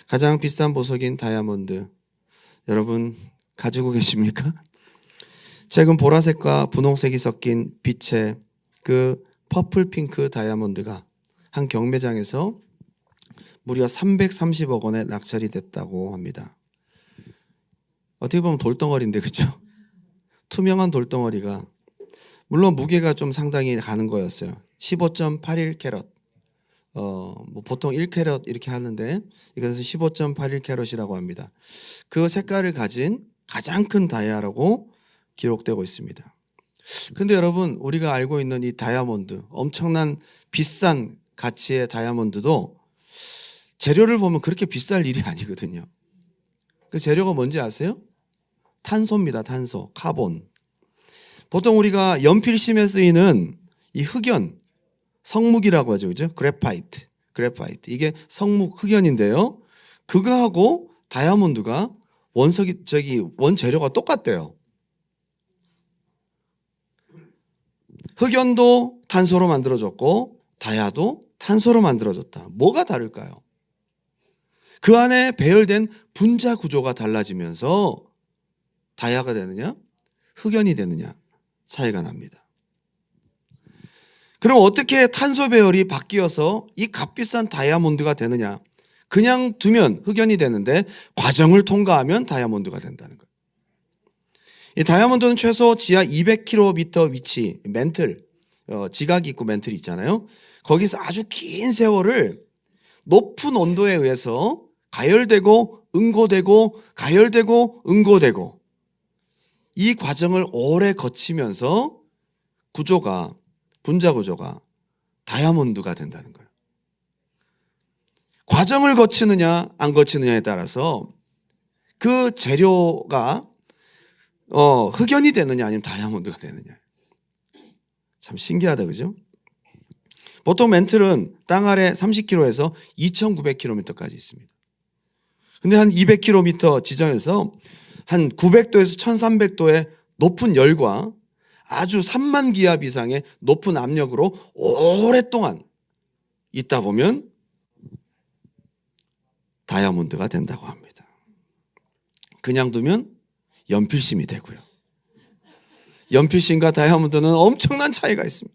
가장 비싼 보석인 다이아몬드, 여러분 가지고 계십니까? 최근 보라색과 분홍색이 섞인 빛의 그 퍼플 핑크 다이아몬드가 한 경매장에서 무려 330억 원에 낙찰이 됐다고 합니다. 어떻게 보면 돌덩어리인데, 그죠? 투명한 돌덩어리가, 물론 무게가 좀 상당히 가는 거였어요. 15.81캐럿. 보통 1캐럿 이렇게 하는데 이것은 15.81캐럿이라고 합니다. 그 색깔을 가진 가장 큰 다이아라고 기록되고 있습니다. 근데 여러분, 우리가 알고 있는 이 다이아몬드, 엄청난 비싼 가치의 다이아몬드도 재료를 보면 그렇게 비쌀 일이 아니거든요. 그 재료가 뭔지 아세요? 탄소입니다. 탄소, 카본. 보통 우리가 연필심에 쓰이는 이 흑연, 성묵이라고 하죠, 그죠? 그래파이트. 이게 성묵 흑연인데요. 그거하고 다이아몬드가 원재료가 똑같대요. 흑연도 탄소로 만들어졌고 다이아도 탄소로 만들어졌다. 뭐가 다를까요? 그 안에 배열된 분자 구조가 달라지면서 다이아가 되느냐, 흑연이 되느냐 차이가 납니다. 그럼 어떻게 탄소 배열이 바뀌어서 이 값비싼 다이아몬드가 되느냐? 그냥 두면 흑연이 되는데 과정을 통과하면 다이아몬드가 된다는 거예요. 이 다이아몬드는 최소 지하 200km 위치, 멘틀, 지각이 있고 멘틀이 있잖아요. 거기서 아주 긴 세월을 높은 온도에 의해서 가열되고 응고되고 가열되고 응고되고 이 과정을 오래 거치면서 분자 구조가 다이아몬드가 된다는 거예요. 과정을 거치느냐 안 거치느냐에 따라서 그 재료가 흑연이 되느냐 아니면 다이아몬드가 되느냐. 참 신기하다, 그죠? 보통 멘틀은 땅 아래 30km에서 2,900km까지 있습니다. 근데 한 200km 지점에서 한 900도에서 1,300도의 높은 열과 아주 3만 기압 이상의 높은 압력으로 오랫동안 있다 보면 다이아몬드가 된다고 합니다. 그냥 두면 연필심이 되고요. 연필심과 다이아몬드는 엄청난 차이가 있습니다.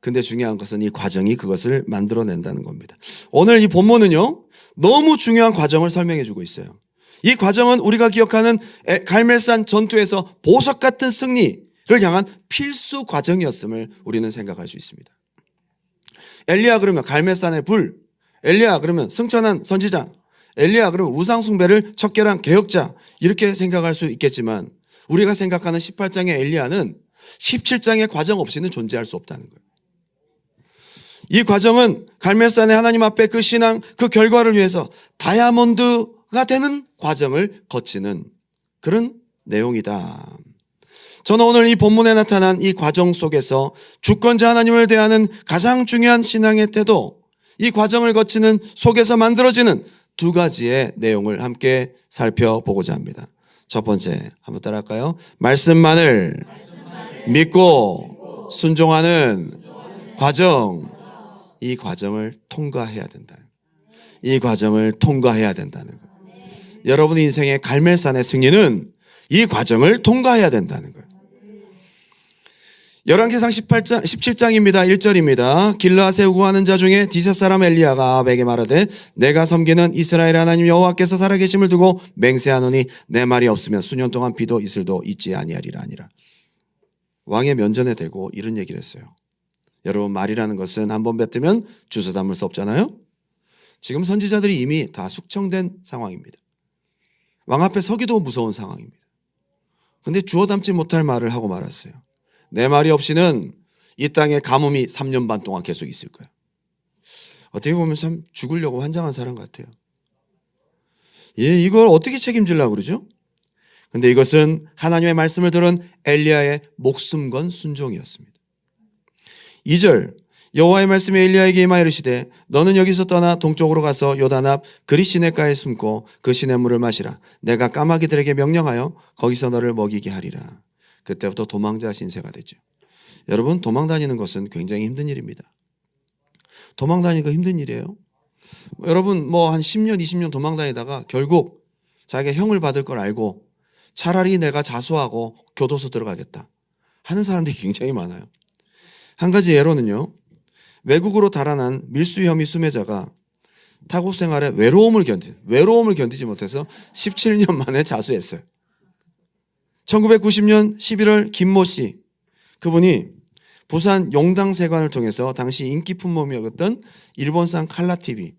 근데 중요한 것은 이 과정이 그것을 만들어낸다는 겁니다. 오늘 이 본문은요, 너무 중요한 과정을 설명해 주고 있어요. 이 과정은 우리가 기억하는 갈멜산 전투에서 보석 같은 승리를 향한 필수 과정이었음을 우리는 생각할 수 있습니다. 엘리야 그러면 갈멜산의 불, 엘리야 그러면 승천한 선지자, 엘리야 그러면 우상숭배를 척결한 개혁자, 이렇게 생각할 수 있겠지만 우리가 생각하는 18장의 엘리야는 17장의 과정 없이는 존재할 수 없다는 거예요. 이 과정은 갈멜산의 하나님 앞에 그 신앙, 그 결과를 위해서 다이아몬드가 되는 과정을 거치는 그런 내용이다. 저는 오늘 이 본문에 나타난 이 과정 속에서 주권자 하나님을 대하는 가장 중요한 신앙의 태도, 이 과정을 거치는 속에서 만들어지는 두 가지의 내용을 함께 살펴보고자 합니다. 첫 번째, 한번 따라할까요? 말씀만을 믿고 순종하는 과정. 이 과정을 통과해야 된다. 이 과정을 통과해야 된다는 거예요. 여러분 인생의 갈멜산의 승리는 이 과정을 통과해야 된다는 거예요. 열왕기상 17장입니다. 1절입니다. 길르앗에 우거하는 자 중에 디셋 사람 엘리야가 아합에게 말하되 내가 섬기는 이스라엘 하나님 여호와께서 살아계심을 두고 맹세하노니 내 말이 없으면 수년 동안 비도 이슬도 있지 아니하리라 아니라. 왕의 면전에 대고 이런 얘기를 했어요. 여러분, 말이라는 것은 한번 뱉으면 주워 담을 수 없잖아요. 지금 선지자들이 이미 다 숙청된 상황입니다. 왕 앞에 서기도 무서운 상황입니다. 그런데 주워 담지 못할 말을 하고 말았어요. 내 말이 없이는 이 땅에 가뭄이 3년 반 동안 계속 있을 거예요. 어떻게 보면 참 죽으려고 환장한 사람 같아요. 이걸 어떻게 책임지려고 그러죠? 그런데 이것은 하나님의 말씀을 들은 엘리야의 목숨 건 순종이었습니다. 2절, 여호와의 말씀이 엘리야에게 임하여 이르시되 너는 여기서 떠나 동쪽으로 가서 요단 앞 그리 시냇가에 숨고 그 시냇물을 마시라. 내가 까마귀들에게 명령하여 거기서 너를 먹이게 하리라. 그때부터 도망자 신세가 되죠. 여러분, 도망 다니는 것은 굉장히 힘든 일입니다. 도망 다니는 거 힘든 일이에요. 여러분 뭐 한 10년, 20년 도망다니다가 결국 자기가 형을 받을 걸 알고 차라리 내가 자수하고 교도소 들어가겠다 하는 사람들이 굉장히 많아요. 한 가지 예로는요. 외국으로 달아난 밀수 혐의 수매자가 타국 생활에 외로움을 견디지 못해서 17년 만에 자수했어요. 1990년 11월 김모 씨, 그분이 부산 용당세관을 통해서 당시 인기 품목이었던 일본산 칼라TV,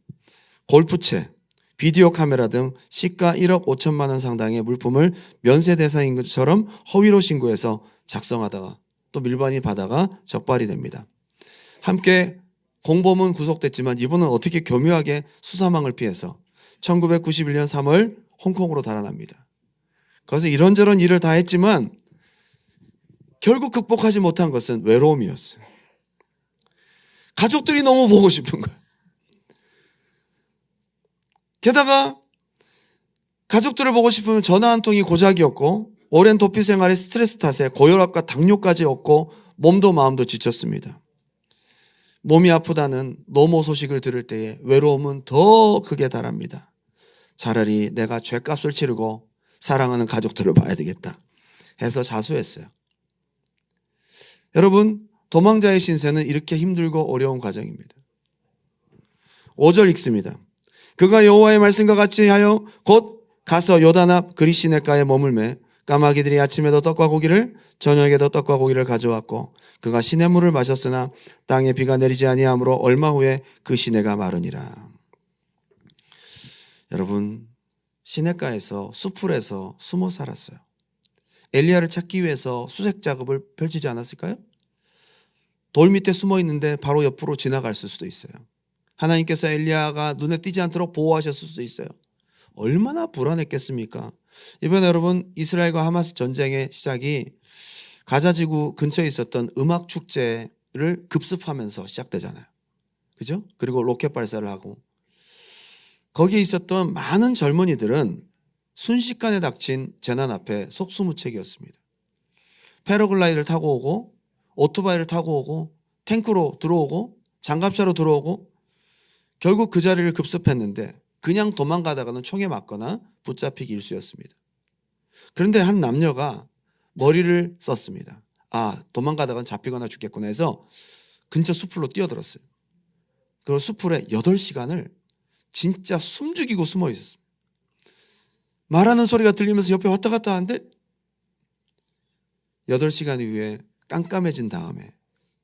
골프채, 비디오 카메라 등 시가 1억 5천만 원 상당의 물품을 면세 대상인 것처럼 허위로 신고해서 작성하다가 또 밀반이 받아가 적발이 됩니다. 함께 공범은 구속됐지만 이분은 어떻게 교묘하게 수사망을 피해서 1991년 3월 홍콩으로 달아납니다. 그래서 이런저런 일을 다 했지만 결국 극복하지 못한 것은 외로움이었어요. 가족들이 너무 보고 싶은 거예요. 게다가 가족들을 보고 싶으면 전화 한 통이 고작이었고 오랜 도피 생활의 스트레스 탓에 고혈압과 당뇨까지 얻고 몸도 마음도 지쳤습니다. 몸이 아프다는 노모 소식을 들을 때에 외로움은 더 크게 달합니다. 차라리 내가 죗값을 치르고 사랑하는 가족들을 봐야 되겠다 해서 자수했어요. 여러분, 도망자의 신세는 이렇게 힘들고 어려운 과정입니다. 5절 읽습니다. 그가 여호와의 말씀과 같이 하여 곧 가서 요단 앞 그리 시냇가에 머물매 까마귀들이 아침에도 떡과 고기를 저녁에도 떡과 고기를 가져왔고 그가 시냇물을 마셨으나 땅에 비가 내리지 아니하므로 얼마 후에 그 시내가 마르니라. 여러분, 시냇가에서 수풀에서 숨어 살았어요. 엘리야를 찾기 위해서 수색 작업을 펼치지 않았을까요? 돌 밑에 숨어 있는데 바로 옆으로 지나갔을 수도 있어요. 하나님께서 엘리야가 눈에 띄지 않도록 보호하셨을 수도 있어요. 얼마나 불안했겠습니까? 이번에 여러분 이스라엘과 하마스 전쟁의 시작이 가자지구 근처에 있었던 음악 축제를 급습하면서 시작되잖아요. 그죠? 그리고 로켓 발사를 하고 거기에 있었던 많은 젊은이들은 순식간에 닥친 재난 앞에 속수무책이었습니다. 패러글라이드를 타고 오고 오토바이를 타고 오고 탱크로 들어오고 장갑차로 들어오고 결국 그 자리를 급습했는데 그냥 도망가다가는 총에 맞거나 붙잡히기 일쑤였습니다. 그런데 한 남녀가 머리를 썼습니다. 도망가다가는 잡히거나 죽겠구나 해서 근처 숲으로 뛰어들었어요. 그리고 숲풀에 8시간을 진짜 숨죽이고 숨어 있었습니다. 말하는 소리가 들리면서 옆에 왔다 갔다 하는데 8시간 이후에 깜깜해진 다음에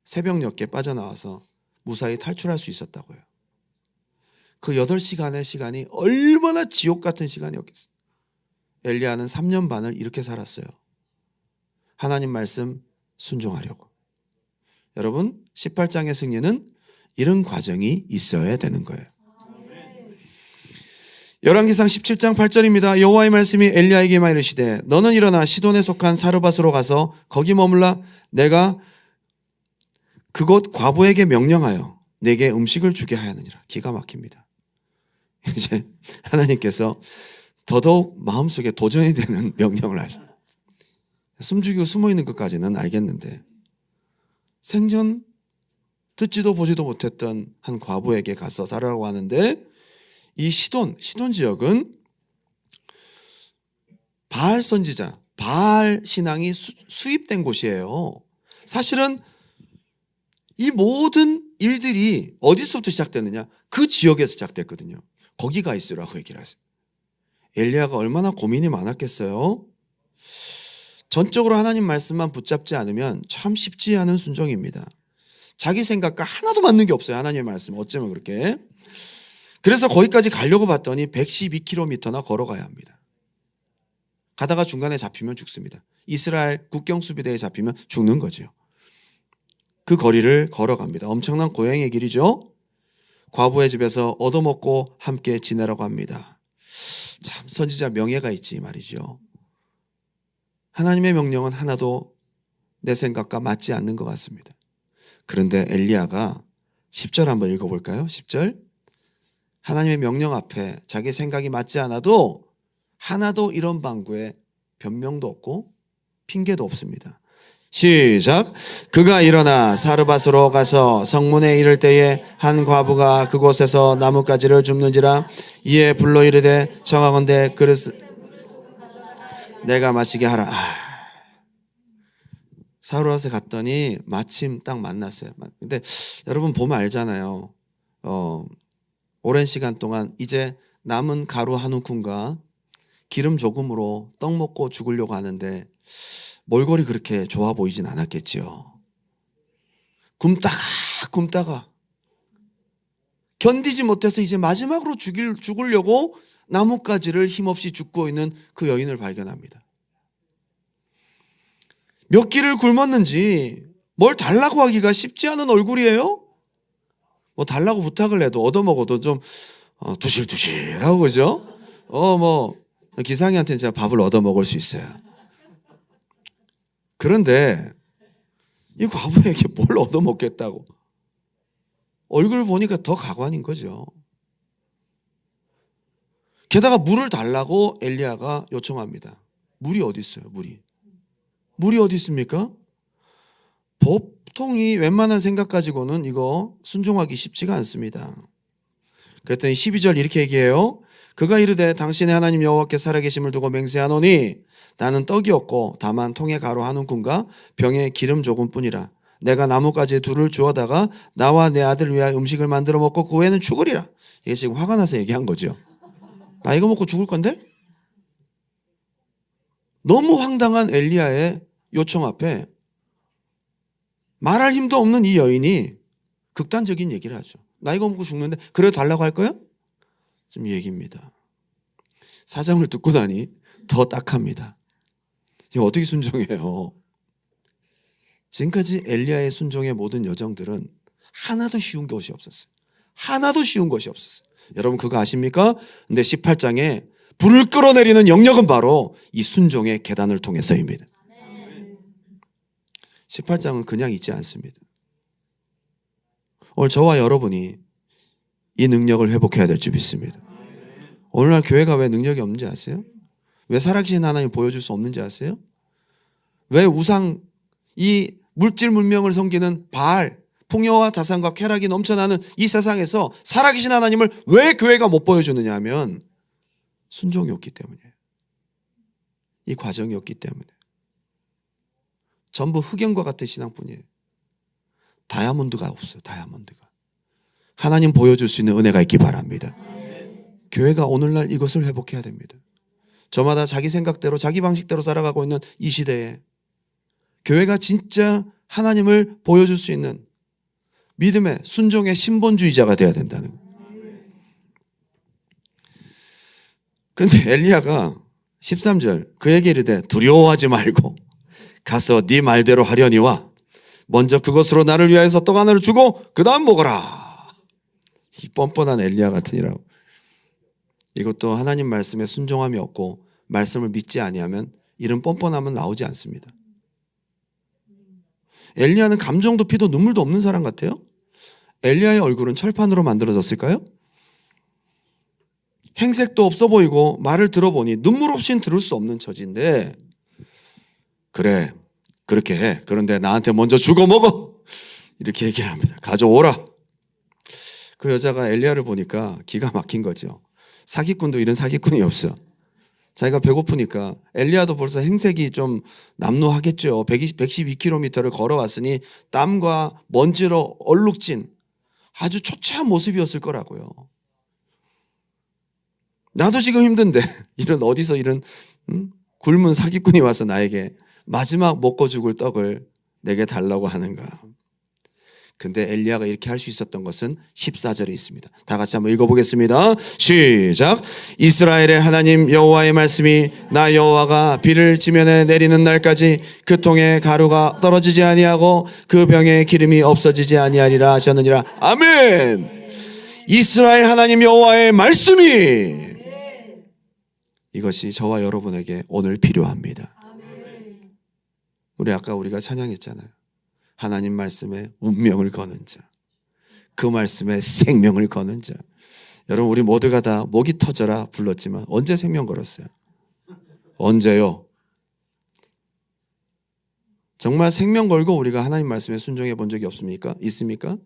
새벽녘에 빠져나와서 무사히 탈출할 수 있었다고요. 그 8시간의 시간이 얼마나 지옥 같은 시간이었겠어요. 엘리야는 3년 반을 이렇게 살았어요. 하나님 말씀 순종하려고. 여러분, 18장의 승리는 이런 과정이 있어야 되는 거예요. 열왕기상 17장 8절입니다. 여호와의 말씀이 엘리야에게만 이르시되 너는 일어나 시돈에 속한 사르밧으로 가서 거기 머물라. 내가 그곳 과부에게 명령하여 내게 음식을 주게 하였느니라. 기가 막힙니다. 이제 하나님께서 더더욱 마음속에 도전이 되는 명령을 하십니다. 숨죽이고 숨어있는 것까지는 알겠는데 생전 듣지도 보지도 못했던 한 과부에게 가서 살으라고 하는데 이 시돈 지역은 바알 선지자, 바알 신앙이 수입된 곳이에요. 사실은 이 모든 일들이 어디서부터 시작됐느냐? 그 지역에서 시작됐거든요. 거기 가 있으라고 얘기를 하세요. 엘리야가 얼마나 고민이 많았겠어요? 전적으로 하나님 말씀만 붙잡지 않으면 참 쉽지 않은 순종입니다. 자기 생각과 하나도 맞는 게 없어요. 하나님의 말씀. 어쩌면 그렇게. 그래서 거기까지 가려고 봤더니 112km나 걸어가야 합니다. 가다가 중간에 잡히면 죽습니다. 이스라엘 국경수비대에 잡히면 죽는 거죠. 그 거리를 걸어갑니다. 엄청난 고행의 길이죠. 과부의 집에서 얻어먹고 함께 지내라고 합니다. 참 선지자 명예가 있지 말이죠. 하나님의 명령은 하나도 내 생각과 맞지 않는 것 같습니다. 그런데 엘리야가 10절 한번 읽어볼까요? 10절. 하나님의 명령 앞에 자기 생각이 맞지 않아도 하나도 이런 방구에 변명도 없고 핑계도 없습니다. 시작. 그가 일어나 사르밧으로 가서 성문에 이를 때에 한 과부가 그곳에서 나뭇가지를 줍는지라. 이에 불러 이르되 청하건대 그릇 내가 마시게 하라. 사르밧에 갔더니 마침 딱 만났어요. 근데 여러분 보면 알잖아요. 오랜 시간 동안 이제 남은 가루 한 움큼과 기름 조금으로 떡 먹고 죽으려고 하는데 몰골이 그렇게 좋아 보이진 않았겠지요. 굶다가 견디지 못해서 이제 마지막으로 죽으려고 나뭇가지를 힘없이 줍고 있는 그 여인을 발견합니다. 몇 끼를 굶었는지 뭘 달라고 하기가 쉽지 않은 얼굴이에요. 뭐 달라고 부탁을 해도 얻어먹어도 좀 두실두실하고 그죠? 기상이한테는 제가 밥을 얻어먹을 수 있어요. 그런데 이 과부에게 뭘 얻어먹겠다고. 얼굴을 보니까 더 가관인 거죠. 게다가 물을 달라고 엘리야가 요청합니다. 물이 어디 있어요? 물이 어디 있습니까? 보통이 웬만한 생각 가지고는 이거 순종하기 쉽지가 않습니다. 그랬더니 12절 이렇게 얘기해요. 그가 이르되 당신의 하나님 여호와께 살아계심을 두고 맹세하노니 나는 떡이 없고 다만 통에 가루 한 움큼과 병에 기름 조금뿐이라. 내가 나뭇가지 둘을 주워다가 나와 내 아들 위하여 음식을 만들어 먹고 그 후에는 죽으리라. 이게 지금 화가 나서 얘기한 거죠. 나 이거 먹고 죽을 건데? 너무 황당한 엘리야의 요청 앞에 말할 힘도 없는 이 여인이 극단적인 얘기를 하죠. 나 이거 먹고 죽는데 그래도 달라고 할 거야? 지금 얘기입니다. 사정을 듣고 나니 더 딱합니다. 이거 어떻게 순종해요? 지금까지 엘리야의 순종의 모든 여정들은 하나도 쉬운 것이 없었어요. 하나도 쉬운 것이 없었어요. 여러분 그거 아십니까? 근데 18장에 불을 끌어내리는 영역은 바로 이 순종의 계단을 통해서입니다. 18장은 그냥 있지 않습니다. 오늘 저와 여러분이 이 능력을 회복해야 될 줄 믿습니다. 오늘날 교회가 왜 능력이 없는지 아세요? 왜 살아계신 하나님 보여줄 수 없는지 아세요? 왜 우상, 이 물질 문명을 섬기는 바알, 풍요와 다산과 쾌락이 넘쳐나는 이 세상에서 살아계신 하나님을 왜 교회가 못 보여주느냐 하면 순종이 없기 때문이에요. 이 과정이 없기 때문에. 전부 흑연과 같은 신앙뿐이에요. 다이아몬드가 없어요. 다이아몬드가. 하나님 보여줄 수 있는 은혜가 있기 바랍니다. 교회가 오늘날 이것을 회복해야 됩니다. 저마다 자기 생각대로 자기 방식대로 살아가고 있는 이 시대에 교회가 진짜 하나님을 보여줄 수 있는 믿음의 순종의 신본주의자가 되어야 된다는 거예요. 근데 엘리야가 13절 그에게 이르되 두려워하지 말고 가서 네 말대로 하려니와 먼저 그것으로 나를 위하여서 떡 하나를 주고 그 다음 먹어라. 이 뻔뻔한 엘리야 같으니라고. 이것도 하나님 말씀에 순종함이 없고 말씀을 믿지 아니하면 이런 뻔뻔함은 나오지 않습니다. 엘리야는 감정도 피도 눈물도 없는 사람 같아요. 엘리야의 얼굴은 철판으로 만들어졌을까요? 행색도 없어 보이고 말을 들어보니 눈물 없이는 들을 수 없는 처지인데 그래 그렇게 해. 그런데 나한테 먼저 죽어 먹어. 이렇게 얘기를 합니다. 가져오라. 그 여자가 엘리야를 보니까 기가 막힌 거죠. 사기꾼도 이런 사기꾼이 없어. 자기가 배고프니까 엘리야도 벌써 행색이 좀 남루하겠죠. 112km를 걸어왔으니 땀과 먼지로 얼룩진 아주 초췌한 모습이었을 거라고요. 나도 지금 힘든데 어디서 이런 굶은 사기꾼이 와서 나에게 마지막 먹고 죽을 떡을 내게 달라고 하는가. 근데 엘리야가 이렇게 할 수 있었던 것은 14절에 있습니다. 다 같이 한번 읽어보겠습니다. 시작. 이스라엘의 하나님 여호와의 말씀이 나 여호와가 비를 지면에 내리는 날까지 그 통에 가루가 떨어지지 아니하고 그 병에 기름이 없어지지 아니하리라 하셨느니라. 아멘. 이스라엘 하나님 여호와의 말씀이 이것이 저와 여러분에게 오늘 필요합니다. 우리가 찬양했잖아요. 하나님 말씀에 운명을 거는 자, 그 말씀에 생명을 거는 자. 여러분 우리 모두가 다 목이 터져라 불렀지만 언제 생명 걸었어요? 언제요? 정말 생명 걸고 우리가 하나님 말씀에 순종해 본 적이 없습니까? 있습니까?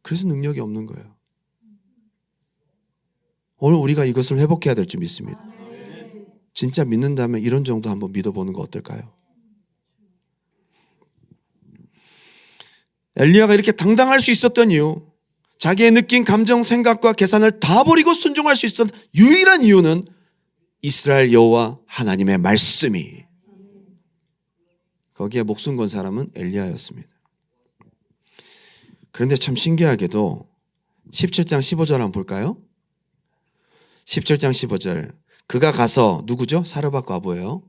그래서 능력이 없는 거예요. 오늘 우리가 이것을 회복해야 될 줄 믿습니다. 진짜 믿는다면 이런 정도 한번 믿어보는 거 어떨까요? 엘리야가 이렇게 당당할 수 있었던 이유, 자기의 느낀 감정, 생각과 계산을 다 버리고 순종할 수 있었던 유일한 이유는 이스라엘 여호와 하나님의 말씀이, 거기에 목숨 건 사람은 엘리야였습니다. 그런데 참 신기하게도 17장 15절 한번 볼까요? 17장 15절, 그가 가서, 누구죠? 사르밧 과부예요.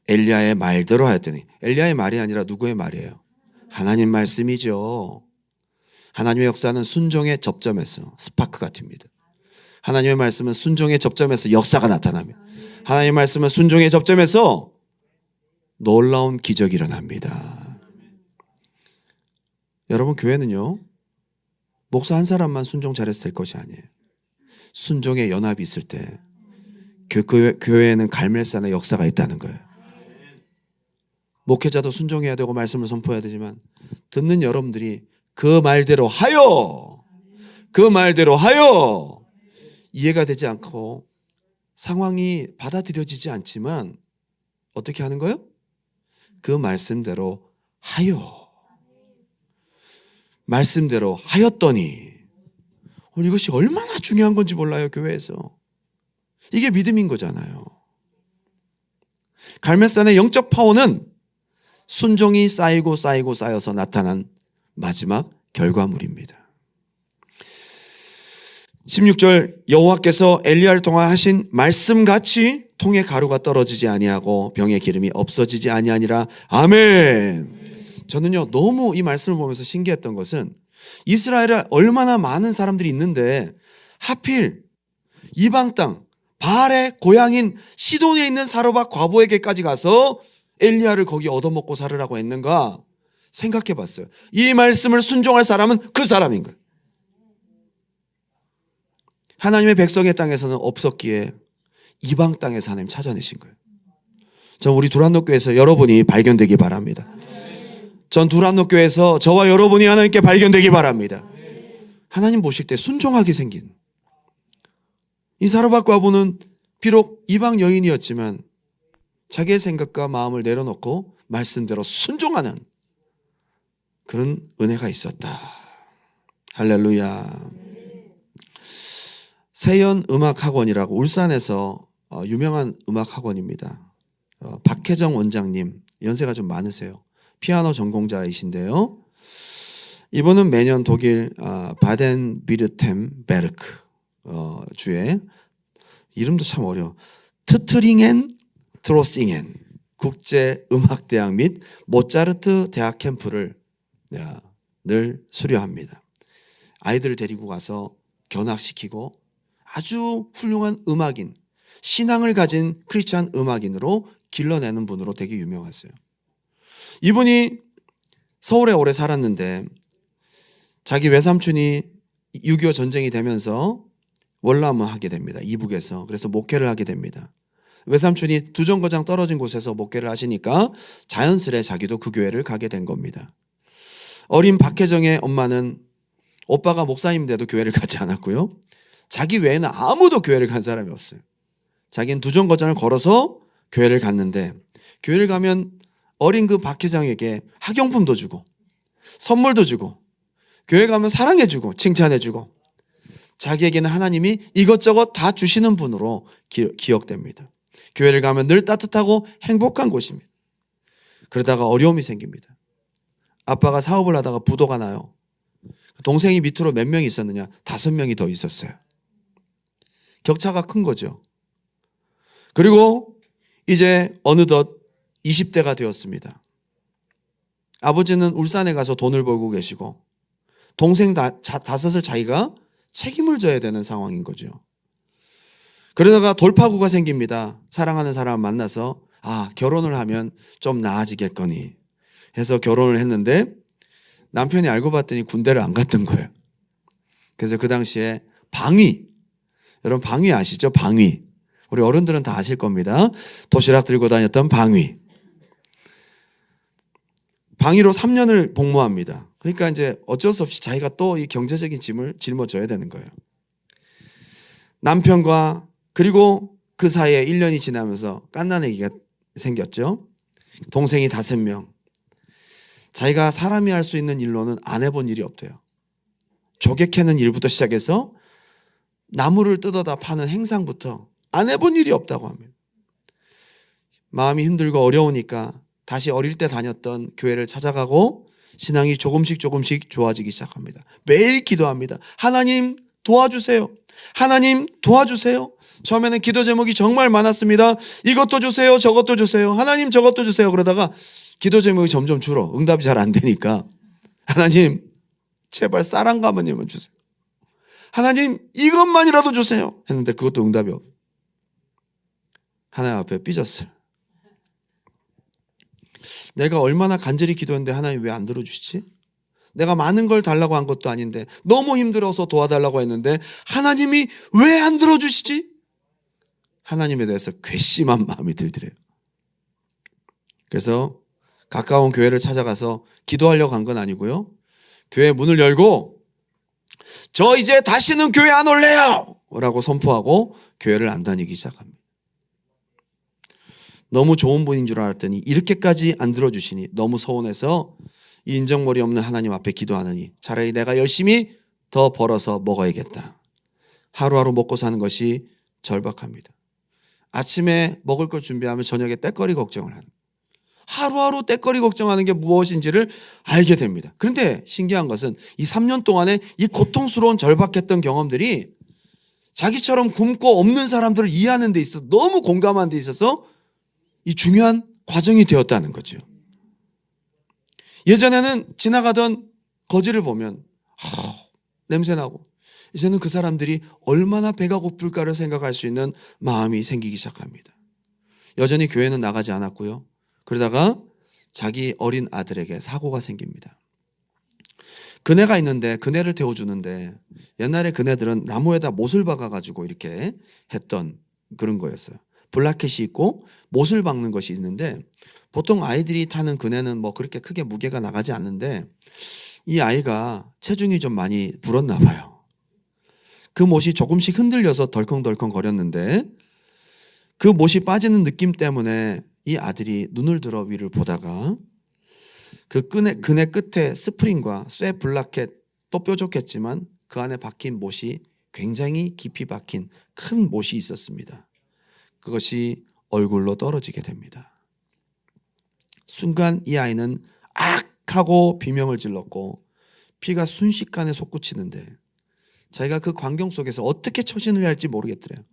엘리야의 말대로 하였더니, 엘리야의 말이 아니라 누구의 말이에요? 하나님 말씀이죠. 하나님의 역사는 순종의 접점에서 스파크 같습니다. 하나님의 말씀은 순종의 접점에서 역사가 나타납니다. 하나님의 말씀은 순종의 접점에서 놀라운 기적이 일어납니다. 여러분, 교회는요, 목사 한 사람만 순종 잘해서 될 것이 아니에요. 순종의 연합이 있을 때 그 교회에는 갈멜산의 역사가 있다는 거예요. 목회자도 순종해야 되고 말씀을 선포해야 되지만 듣는 여러분들이 그 말대로 하여, 그 말대로 하여, 이해가 되지 않고 상황이 받아들여지지 않지만 어떻게 하는 거예요? 그 말씀대로 하여, 말씀대로 하였더니, 오늘 이것이 얼마나 중요한 건지 몰라요. 교회에서 이게 믿음인 거잖아요. 갈멜산의 영적 파워는 순종이 쌓이고 쌓여서 나타난 마지막 결과물입니다. 16절, 여호와께서 엘리야를 통하여 하신 말씀같이 통에 가루가 떨어지지 아니하고 병에 기름이 없어지지 아니하니라. 아멘. 저는요, 너무 이 말씀을 보면서 신기했던 것은 이스라엘에 얼마나 많은 사람들이 있는데 하필 이방 땅, 바알의 고향인 시돈에 있는 사르밧 과부에게까지 가서 엘리야를 거기 얻어먹고 살으라고 했는가 생각해 봤어요. 이 말씀을 순종할 사람은 그 사람인 거예요. 하나님의 백성의 땅에서는 없었기에 이방 땅에서 하나님 찾아내신 거예요. 전 우리 두란노교회에서 여러분이 발견되기 바랍니다. 전 두란노교회에서 저와 여러분이 하나님께 발견되기 바랍니다. 하나님 보실 때 순종하게 생긴 이 사르밧 과부는 비록 이방 여인이었지만 자기의 생각과 마음을 내려놓고 말씀대로 순종하는 그런 은혜가 있었다. 할렐루야. 세연음악학원이라고 울산에서 유명한 음악학원입니다. 박혜정 원장님, 연세가 좀 많으세요. 피아노 전공자이신데요. 이분은 매년 독일 바덴비르템베르크 주에, 이름도 참 어려워, 트트링엔 트로싱엔 국제음악대학 및 모차르트 대학 캠프를 늘 수료합니다. 아이들을 데리고 가서 견학시키고 아주 훌륭한 음악인, 신앙을 가진 크리스찬 음악인으로 길러내는 분으로 되게 유명하세요. 이분이 서울에 오래 살았는데 자기 외삼촌이 6.25 전쟁이 되면서 월남을 하게 됩니다. 이북에서. 그래서 목회를 하게 됩니다. 외삼촌이 두 정거장 떨어진 곳에서 목회를 하시니까 자연스레 자기도 그 교회를 가게 된 겁니다. 어린 박혜정의 엄마는 오빠가 목사님인데도 교회를 가지 않았고요. 자기 외에는 아무도 교회를 간 사람이 없어요. 자기는 두 정거장을 걸어서 교회를 갔는데, 교회를 가면 어린 그 박회장에게 학용품도 주고 선물도 주고 교회 가면 사랑해주고 칭찬해주고 자기에게는 하나님이 이것저것 다 주시는 분으로 기억됩니다. 교회를 가면 늘 따뜻하고 행복한 곳입니다. 그러다가 어려움이 생깁니다. 아빠가 사업을 하다가 부도가 나요. 동생이 밑으로 몇 명이 있었느냐? 5명이 더 있었어요. 격차가 큰 거죠. 그리고 이제 어느덧 20대가 되었습니다. 아버지는 울산에 가서 돈을 벌고 계시고 동생 5을 자기가 책임을 져야 되는 상황인 거죠. 그러다가 돌파구가 생깁니다. 사랑하는 사람 만나서 결혼을 하면 좀 나아지겠거니 해서 결혼을 했는데 남편이 알고 봤더니 군대를 안 갔던 거예요. 그래서 그 당시에 방위, 여러분 방위 아시죠? 방위. 우리 어른들은 다 아실 겁니다. 도시락 들고 다녔던 방위. 방위로 3년을 복무합니다. 그러니까 이제 어쩔 수 없이 자기가 또 이 경제적인 짐을 짊어져야 되는 거예요. 남편과 그리고 그 사이에 1년이 지나면서 갓난아기가 생겼죠. 동생이 5명. 자기가 사람이 할 수 있는 일로는 안 해본 일이 없대요. 조개 캐는 일부터 시작해서 나무를 뜯어다 파는 행상부터 안 해본 일이 없다고 합니다. 마음이 힘들고 어려우니까 다시 어릴 때 다녔던 교회를 찾아가고 신앙이 조금씩 좋아지기 시작합니다. 매일 기도합니다. 하나님 도와주세요. 하나님 도와주세요. 처음에는 기도 제목이 정말 많았습니다. 이것도 주세요. 저것도 주세요. 하나님 저것도 주세요. 그러다가 기도 제목이 점점 줄어. 응답이 잘 안 되니까 하나님 제발 쌀 한 가마님은 주세요. 하나님 이것만이라도 주세요. 했는데 그것도 응답이 없어요. 하나님 앞에 삐졌어요. 내가 얼마나 간절히 기도했는데 하나님 왜 안 들어주시지? 내가 많은 걸 달라고 한 것도 아닌데 너무 힘들어서 도와달라고 했는데 하나님이 왜 안 들어주시지? 하나님에 대해서 괘씸한 마음이 들더래요. 그래서 가까운 교회를 찾아가서 기도하려고 한 건 아니고요. 교회 문을 열고 저 이제 다시는 교회 안 올래요! 라고 선포하고 교회를 안 다니기 시작합니다. 너무 좋은 분인 줄 알았더니 이렇게까지 안 들어주시니 너무 서운해서 이 인정머리 없는 하나님 앞에 기도하느니 차라리 내가 열심히 더 벌어서 먹어야겠다. 하루하루 먹고 사는 것이 절박합니다. 아침에 먹을 걸 준비하면 저녁에 때거리 걱정을 하는, 하루하루 때거리 걱정하는 게 무엇인지를 알게 됩니다. 그런데 신기한 것은 이 3년 동안에 이 고통스러운 절박했던 경험들이 자기처럼 굶고 없는 사람들을 이해하는 데 있어서 너무 공감하는 데 있어서 이 중요한 과정이 되었다는 거죠. 예전에는 지나가던 거지를 보면 냄새나고, 이제는 그 사람들이 얼마나 배가 고플까를 생각할 수 있는 마음이 생기기 시작합니다. 여전히 교회는 나가지 않았고요. 그러다가 자기 어린 아들에게 사고가 생깁니다. 그네가 있는데 그네를 태워주는데 옛날에 그네들은 나무에다 못을 박아가지고 이렇게 했던 그런 거였어요. 블라켓이 있고 못을 박는 것이 있는데 보통 아이들이 타는 그네는 뭐 그렇게 크게 무게가 나가지 않는데 이 아이가 체중이 좀 많이 불었나 봐요. 그 못이 조금씩 흔들려서 덜컹덜컹 거렸는데 그 못이 빠지는 느낌 때문에 이 아들이 눈을 들어 위를 보다가 그 그네 끝에 스프링과 쇠 블라켓 또 뾰족했지만 그 안에 박힌 못이 굉장히 깊이 박힌 큰 못이 있었습니다. 그것이 얼굴로 떨어지게 됩니다. 순간 이 아이는 악 하고 비명을 질렀고 피가 순식간에 솟구치는데 자기가 그 광경 속에서 어떻게 처신을 해야 할지 모르겠더래요.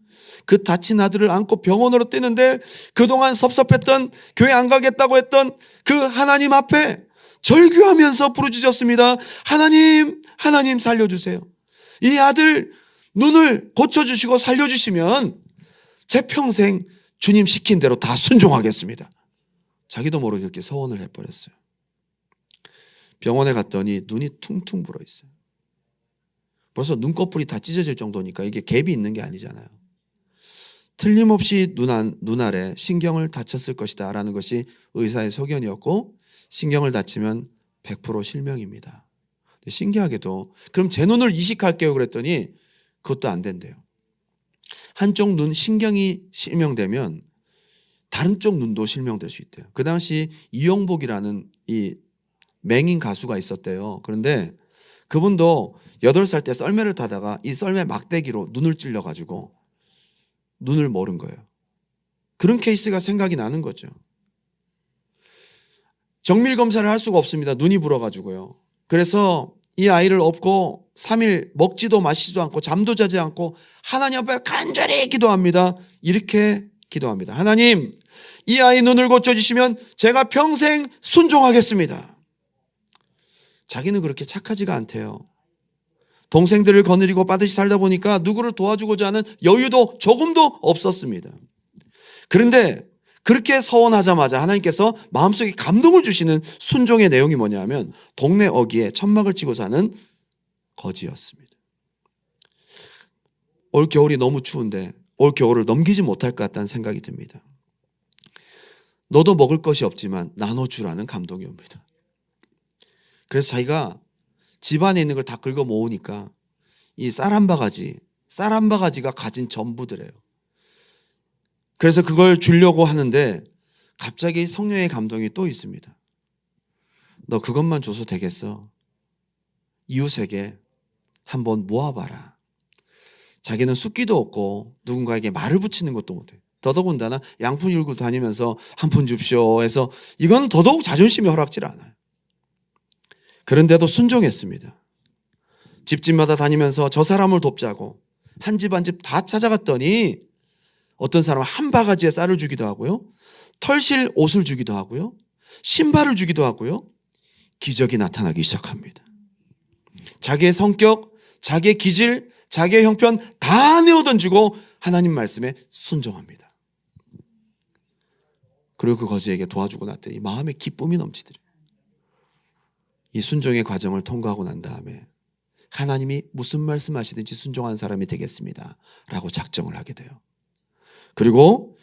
그 다친 아들을 안고 병원으로 뛰는데 그동안 섭섭했던, 교회 안 가겠다고 했던 그 하나님 앞에 절규하면서 부르짖었습니다. 하나님, 하나님 살려주세요. 이 아들 눈을 고쳐주시고 살려주시면 제 평생 주님 시킨 대로 다 순종하겠습니다. 자기도 모르게 그렇게 서원을 해버렸어요. 병원에 갔더니 눈이 퉁퉁 불어 있어요. 벌써 눈꺼풀이 다 찢어질 정도니까 이게 갭이 있는 게 아니잖아요. 틀림없이 눈 아래 신경을 다쳤을 것이다 라는 것이 의사의 소견이었고 신경을 다치면 100% 실명입니다. 신기하게도 그럼 제 눈을 이식할게요 그랬더니 그것도 안 된대요. 한쪽 눈 신경이 실명되면 다른 쪽 눈도 실명될 수 있대요. 그 당시 이용복이라는 이 맹인 가수가 있었대요. 그런데 그분도 8살 때 썰매를 타다가 이 썰매 막대기로 눈을 찔려가지고 눈을 모른 거예요. 그런 케이스가 생각이 나는 거죠. 정밀 검사를 할 수가 없습니다. 눈이 불어가지고요. 그래서 이 아이를 업고 3일 먹지도 마시지도 않고 잠도 자지 않고 하나님 앞에 간절히 기도합니다. 이렇게 기도합니다. 하나님, 이 아이 눈을 고쳐주시면 제가 평생 순종하겠습니다. 자기는 그렇게 착하지가 않대요. 동생들을 거느리고 빠듯이 살다 보니까 누구를 도와주고자 하는 여유도 조금도 없었습니다. 그런데 그렇게 서원하자마자 하나님께서 마음속에 감동을 주시는 순종의 내용이 뭐냐면 동네 어귀에 천막을 치고 사는 거지였습니다. 올 겨울이 너무 추운데 올 겨울을 넘기지 못할 것 같다는 생각이 듭니다. 너도 먹을 것이 없지만 나눠주라는 감동이 옵니다. 그래서 자기가 집안에 있는 걸 다 긁어 모으니까 이 쌀 한 바가지가 가진 전부더래요. 그래서 그걸 주려고 하는데 갑자기 성령의 감동이 또 있습니다. 너 그것만 줘서 되겠어? 이웃에게 한번 모아봐라. 자기는 숫기도 없고 누군가에게 말을 붙이는 것도 못해. 더더군다나 양푼 일고 다니면서 한 푼 줍쇼 해서 이건 더더욱 자존심이 허락질 않아요. 그런데도 순종했습니다. 집집마다 다니면서 저 사람을 돕자고 한 집 한 집 다 찾아갔더니 어떤 사람은 한 바가지에 쌀을 주기도 하고요, 털실 옷을 주기도 하고요, 신발을 주기도 하고요. 기적이 나타나기 시작합니다. 자기의 성격, 자기의 기질, 자기의 형편 다 내어던지고 하나님 말씀에 순종합니다. 그리고 그 거지에게 도와주고 났더니 마음에 기쁨이 넘치더래요. 이 순종의 과정을 통과하고 난 다음에 하나님이 무슨 말씀하시든지 순종하는 사람이 되겠습니다 라고 작정을 하게 돼요. 그리고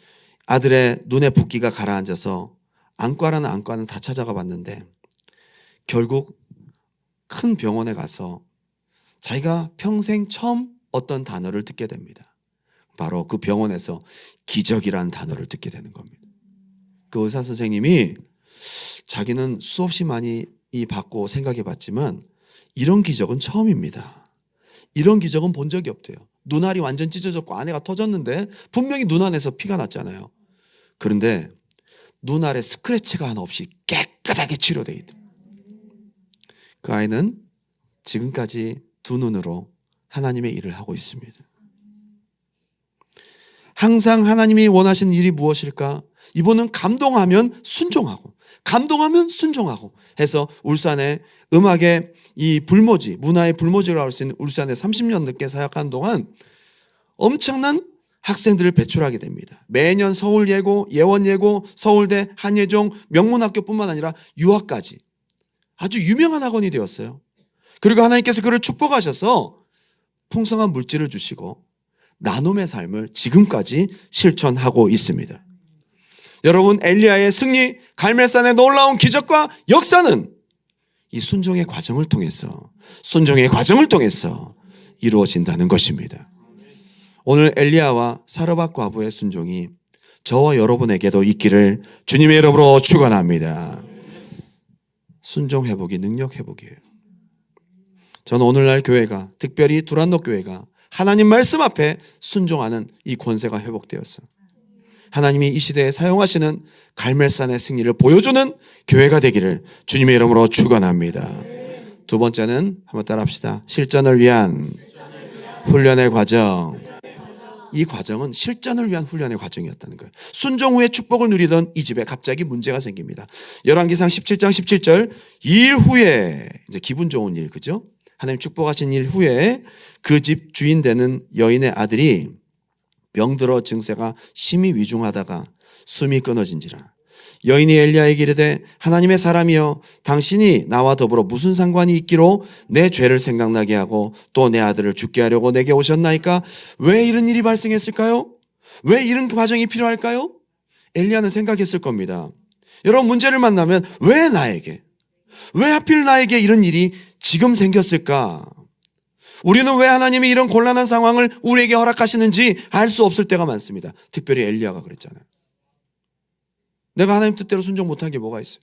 아들의 눈에 붓기가 가라앉아서 안과는 다 찾아가 봤는데 결국 큰 병원에 가서 자기가 평생 처음 어떤 단어를 듣게 됩니다. 바로 그 병원에서 기적이라는 단어를 듣게 되는 겁니다. 그 의사 선생님이 자기는 수없이 많이 받고 생각해 봤지만 이런 기적은 처음입니다. 이런 기적은 본 적이 없대요. 눈알이 완전 찢어졌고 안에가 터졌는데 분명히 눈 안에서 피가 났잖아요. 그런데 눈알에 스크래치가 하나 없이 깨끗하게 치료되어 있다. 그 아이는 지금까지 두 눈으로 하나님의 일을 하고 있습니다. 항상 하나님이 원하시는 일이 무엇일까? 이분은 감동하면 순종하고 감동하면 순종하고 해서 울산의 음악의 이 불모지, 문화의 불모지라고 할 수 있는 울산에 30년 넘게 사역한 동안 엄청난 학생들을 배출하게 됩니다. 매년 서울예고, 예원예고, 서울대, 한예종, 명문학교뿐만 아니라 유학까지 아주 유명한 학원이 되었어요. 그리고 하나님께서 그를 축복하셔서 풍성한 물질을 주시고 나눔의 삶을 지금까지 실천하고 있습니다. 여러분, 엘리야의 승리, 갈멜산의 놀라운 기적과 역사는 이 순종의 과정을 통해서 이루어진다는 것입니다. 오늘 엘리야와 사르밧 과부의 순종이 저와 여러분에게도 있기를 주님의 이름으로 축원합니다. 순종 회복이 능력 회복이에요. 저는 오늘날 교회가, 특별히 두란노 교회가 하나님 말씀 앞에 순종하는 이 권세가 회복되었어. 하나님이 이 시대에 사용하시는 갈멜산의 승리를 보여주는 교회가 되기를 주님의 이름으로 축원합니다. 두 번째는 한번 따라합시다. 실전을 위한 훈련의 과정. 이 과정은 실전을 위한 훈련의 과정이었다는 거예요. 순종 후에 축복을 누리던 이 집에 갑자기 문제가 생깁니다. 열왕기상 17장 17절, 이 일 후에, 이제 기분 좋은 일, 그죠? 하나님 축복하신 일 후에 그 집 주인 되는 여인의 아들이 병들어 증세가 심히 위중하다가 숨이 끊어진지라. 여인이 엘리야에게 이르되 하나님의 사람이여, 당신이 나와 더불어 무슨 상관이 있기로 내 죄를 생각나게 하고 또 내 아들을 죽게 하려고 내게 오셨나이까? 왜 이런 일이 발생했을까요? 왜 이런 과정이 필요할까요? 엘리야는 생각했을 겁니다. 여러분, 문제를 만나면 왜 나에게? 왜 하필 나에게 이런 일이 지금 생겼을까? 우리는 왜 하나님이 이런 곤란한 상황을 우리에게 허락하시는지 알 수 없을 때가 많습니다. 특별히 엘리야가 그랬잖아요. 내가 하나님 뜻대로 순종 못한 게 뭐가 있어요?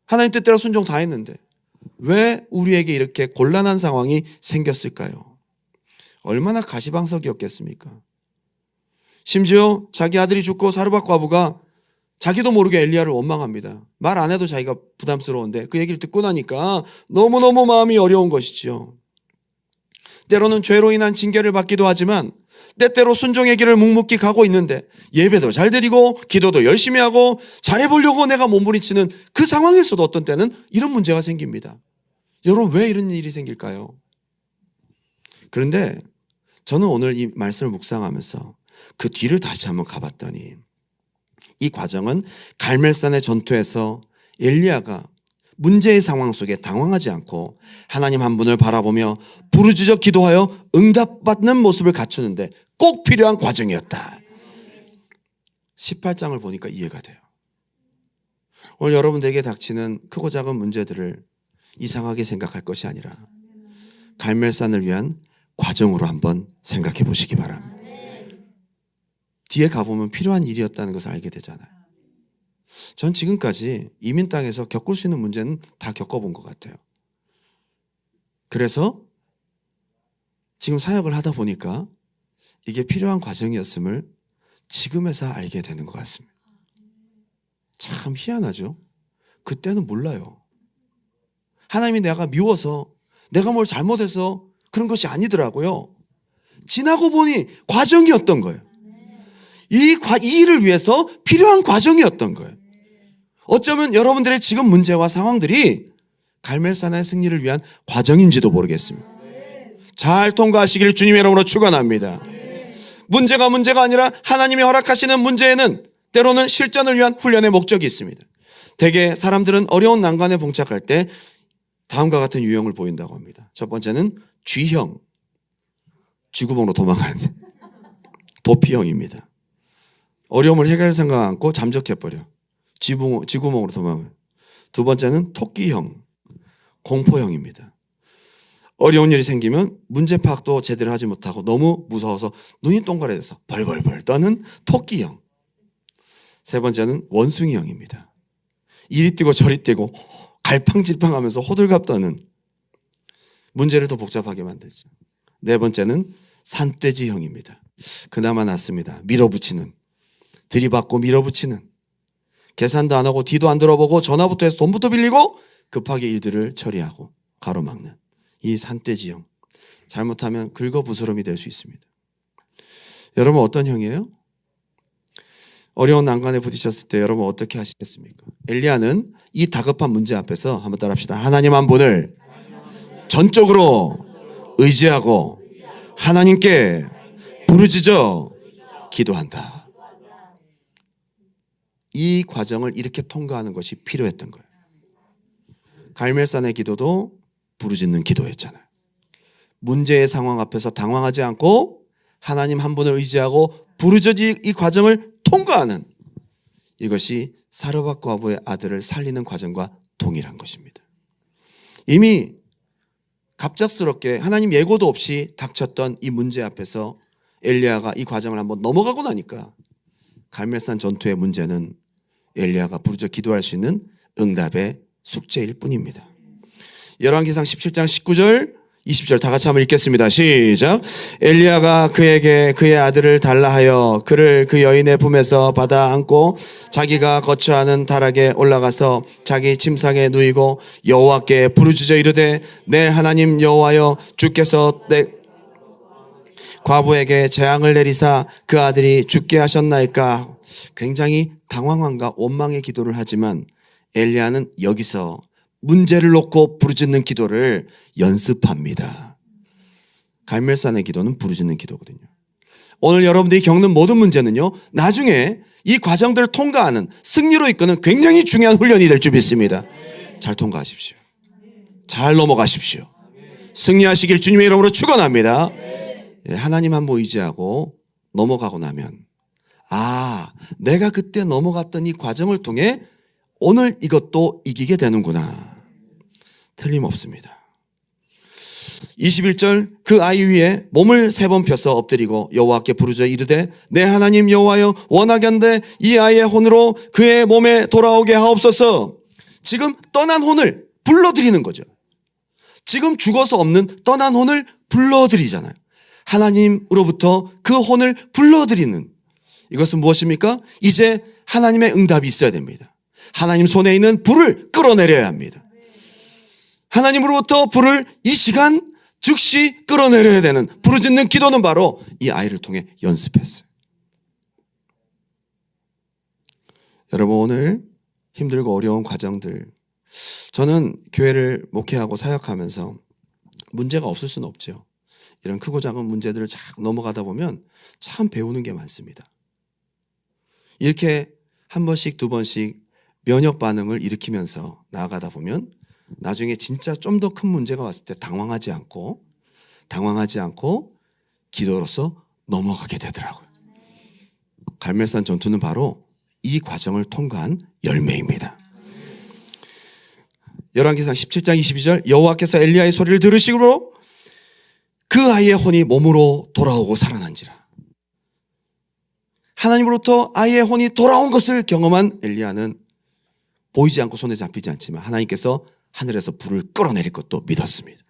하나님 뜻대로 순종 다 했는데 왜 우리에게 이렇게 곤란한 상황이 생겼을까요? 얼마나 가시방석이었겠습니까? 심지어 자기 아들이 죽고 사르밧 과부가 자기도 모르게 엘리야를 원망합니다. 말 안 해도 자기가 부담스러운데 그 얘기를 듣고 나니까 너무너무 마음이 어려운 것이지요. 때로는 죄로 인한 징계를 받기도 하지만 때때로 순종의 길을 묵묵히 가고 있는데 예배도 잘 드리고 기도도 열심히 하고 잘해보려고 내가 몸부림치는 그 상황에서도 어떤 때는 이런 문제가 생깁니다. 여러분, 왜 이런 일이 생길까요? 그런데 저는 오늘 이 말씀을 묵상하면서 그 뒤를 다시 한번 가봤더니 이 과정은 갈멜산의 전투에서 엘리야가 문제의 상황 속에 당황하지 않고 하나님 한 분을 바라보며 부르짖어 기도하여 응답받는 모습을 갖추는데 꼭 필요한 과정이었다. 18장을 보니까 이해가 돼요. 오늘 여러분들에게 닥치는 크고 작은 문제들을 이상하게 생각할 것이 아니라 갈멜산을 위한 과정으로 한번 생각해 보시기 바랍니다. 뒤에 가보면 필요한 일이었다는 것을 알게 되잖아요. 전 지금까지 이민 땅에서 겪을 수 있는 문제는 다 겪어본 것 같아요. 그래서 지금 사역을 하다 보니까 이게 필요한 과정이었음을 지금에서 알게 되는 것 같습니다. 참 희한하죠? 그때는 몰라요. 하나님이 내가 미워서 내가 뭘 잘못해서 그런 것이 아니더라고요. 지나고 보니 과정이었던 거예요. 이 일을 위해서 필요한 과정이었던 거예요. 어쩌면 여러분들의 지금 문제와 상황들이 갈멜산의 승리를 위한 과정인지도 모르겠습니다. 잘 통과하시길 주님의 이름으로 축원합니다. 문제가 아니라 하나님이 허락하시는 문제에는 때로는 실전을 위한 훈련의 목적이 있습니다. 대개 사람들은 어려운 난관에 봉착할 때 다음과 같은 유형을 보인다고 합니다. 첫 번째는 G형, 쥐구멍으로 도망가는 도피형입니다. 어려움을 해결할 생각 않고 잠적해버려. 쥐구멍으로 도망가요. 두 번째는 토끼형, 공포형입니다. 어려운 일이 생기면 문제 파악도 제대로 하지 못하고 너무 무서워서 눈이 동그래져서 벌벌벌 떠는 토끼형. 세 번째는 원숭이형입니다. 이리 뛰고 저리 뛰고 갈팡질팡하면서 호들갑 떠는, 문제를 더 복잡하게 만들죠. 네 번째는 산돼지형입니다. 그나마 낫습니다. 밀어붙이는, 들이받고 밀어붙이는, 계산도 안 하고 뒤도 안 들어보고 전화부터 해서 돈부터 빌리고 급하게 일들을 처리하고 가로막는 이 산돼지형. 잘못하면 긁어부스럼이 될 수 있습니다. 여러분 어떤 형이에요? 어려운 난관에 부딪혔을 때 여러분 어떻게 하시겠습니까? 엘리야는 이 다급한 문제 앞에서 한번 따라합시다. 하나님 한 분을 전적으로 의지하고 하나님께 부르짖어 기도한다. 이 과정을 이렇게 통과하는 것이 필요했던 거예요. 갈멜산의 기도도 부르짖는 기도였잖아요. 문제의 상황 앞에서 당황하지 않고 하나님 한 분을 의지하고 부르짖어 이 과정을 통과하는, 이것이 사르밧 과부의 아들을 살리는 과정과 동일한 것입니다. 이미 갑작스럽게 하나님 예고도 없이 닥쳤던 이 문제 앞에서 엘리야가 이 과정을 한번 넘어가고 나니까 갈멜산 전투의 문제는 엘리야가 부르짖어 기도할 수 있는 응답의 숙제일 뿐입니다. 열왕기상 17장 19절 20절 다 같이 한번 읽겠습니다. 시작. 엘리야가 그에게 그의 아들을 달라 하여 그를 그 여인의 품에서 받아 안고 자기가 거처하는 다락에 올라가서 자기 침상에 누이고 여호와께 부르짖어 이르되 내 하나님 여호와여 주께서 내 과부에게 재앙을 내리사 그 아들이 죽게 하셨나이까. 굉장히 당황함과 원망의 기도를 하지만 엘리야는 여기서 문제를 놓고 부르짖는 기도를 연습합니다. 갈멜산의 기도는 부르짖는 기도거든요. 오늘 여러분들이 겪는 모든 문제는요, 나중에 이 과정들을 통과하는, 승리로 이끄는 굉장히 중요한 훈련이 될 줄 믿습니다. 잘 통과하십시오. 잘 넘어가십시오. 승리하시길 주님의 이름으로 축원합니다. 하나님 한 분 의지하고 넘어가고 나면, 아, 내가 그때 넘어갔던 이 과정을 통해 오늘 이것도 이기게 되는구나. 틀림없습니다. 21절 그 아이 위에 몸을 3번 펴서 엎드리고 여호와께 부르짖어 이르되 내 하나님 여호와여 원하건대 이 아이의 혼으로 그의 몸에 돌아오게 하옵소서. 지금 떠난 혼을 불러들이는 거죠. 지금 죽어서 없는 떠난 혼을 불러들이잖아요. 하나님으로부터 그 혼을 불러들이는, 이것은 무엇입니까? 이제 하나님의 응답이 있어야 됩니다. 하나님 손에 있는 불을 끌어내려야 합니다. 하나님으로부터 불을 이 시간 즉시 끌어내려야 되는 부르짖는 기도는 바로 이 아이를 통해 연습했어요. 여러분 오늘 힘들고 어려운 과정들, 저는 교회를 목회하고 사역하면서 문제가 없을 수는 없죠. 이런 크고 작은 문제들을 쫙 넘어가다 보면 참 배우는 게 많습니다. 이렇게 한 번씩 두 번씩 면역 반응을 일으키면서 나아가다 보면 나중에 진짜 좀 더 큰 문제가 왔을 때 당황하지 않고 기도로서 넘어가게 되더라고요. 갈멜산 전투는 바로 이 과정을 통과한 열매입니다. 열왕기상 17장 22절 여호와께서 엘리야의 소리를 들으시므로 그 아이의 혼이 몸으로 돌아오고 살아난지라. 하나님으로부터 아이의 혼이 돌아온 것을 경험한 엘리야는 보이지 않고 손에 잡히지 않지만 하나님께서 하늘에서 불을 끌어내릴 것도 믿었습니다.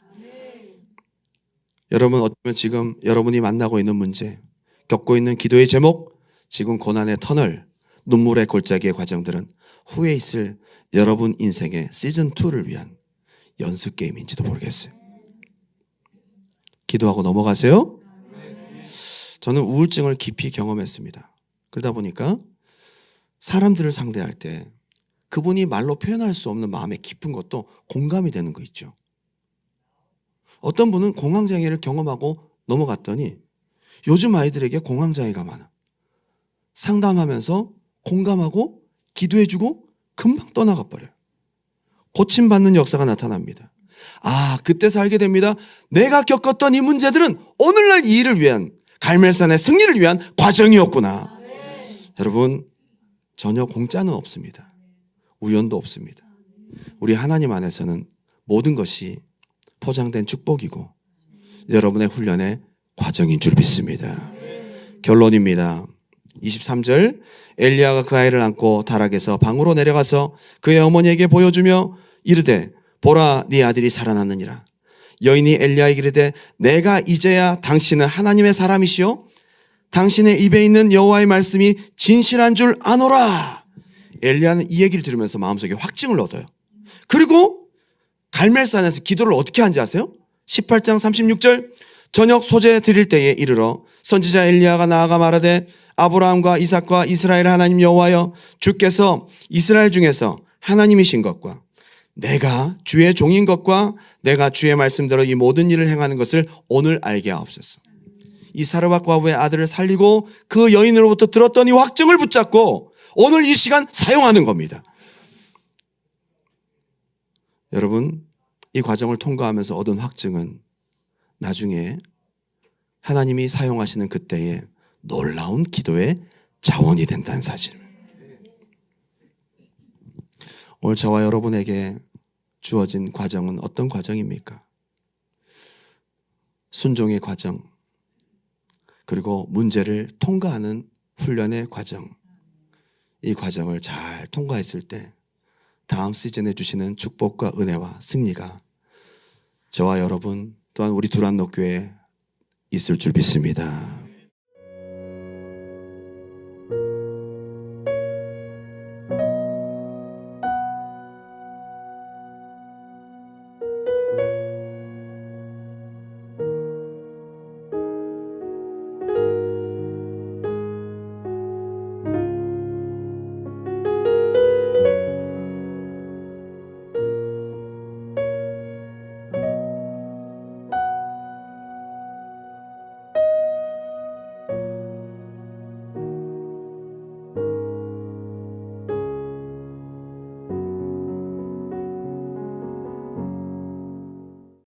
여러분, 어쩌면 지금 여러분이 만나고 있는 문제, 겪고 있는 기도의 제목, 지금 고난의 터널, 눈물의 골짜기의 과정들은 후에 있을 여러분 인생의 시즌2를 위한 연습 게임인지도 모르겠어요. 기도하고 넘어가세요. 저는 우울증을 깊이 경험했습니다. 그러다 보니까 사람들을 상대할 때 그분이 말로 표현할 수 없는 마음의 깊은 것도 공감이 되는 거 있죠. 어떤 분은 공황장애를 경험하고 넘어갔더니 요즘 아이들에게 공황장애가 많아. 상담하면서 공감하고 기도해주고 금방 떠나가 버려요. 고침받는 역사가 나타납니다. 그때서 알게 됩니다. 내가 겪었던 이 문제들은 오늘날 이 일을 위한, 갈멜산의 승리를 위한 과정이었구나. 여러분, 전혀 공짜는 없습니다. 우연도 없습니다. 우리 하나님 안에서는 모든 것이 포장된 축복이고 여러분의 훈련의 과정인 줄 믿습니다. 결론입니다. 23절 엘리야가 그 아이를 안고 다락에서 방으로 내려가서 그의 어머니에게 보여주며 이르되 보라 네 아들이 살아났느니라. 여인이 엘리야에게 이르되 내가 이제야 당신은 하나님의 사람이시오 당신의 입에 있는 여호와의 말씀이 진실한 줄 아노라. 엘리야는 이 얘기를 들으면서 마음속에 확증을 얻어요. 그리고 갈멜산에서 기도를 어떻게 한지 아세요? 18장 36절 저녁 소재 드릴 때에 이르러 선지자 엘리야가 나아가 말하되 아브라함과 이삭과 이스라엘 하나님 여호와여 주께서 이스라엘 중에서 하나님이신 것과 내가 주의 종인 것과 내가 주의 말씀대로 이 모든 일을 행하는 것을 오늘 알게 하옵소서. 이 사르밧 과부의 아들을 살리고 그 여인으로부터 들었던 이 확증을 붙잡고 오늘 이 시간 사용하는 겁니다. 여러분, 이 과정을 통과하면서 얻은 확증은 나중에 하나님이 사용하시는 그때에 놀라운 기도의 자원이 된다는 사실입니다. 오늘 저와 여러분에게 주어진 과정은 어떤 과정입니까? 순종의 과정, 그리고 문제를 통과하는 훈련의 과정. 이 과정을 잘 통과했을 때 다음 시즌에 주시는 축복과 은혜와 승리가 저와 여러분 또한 우리 두란노교회에 있을 줄 믿습니다.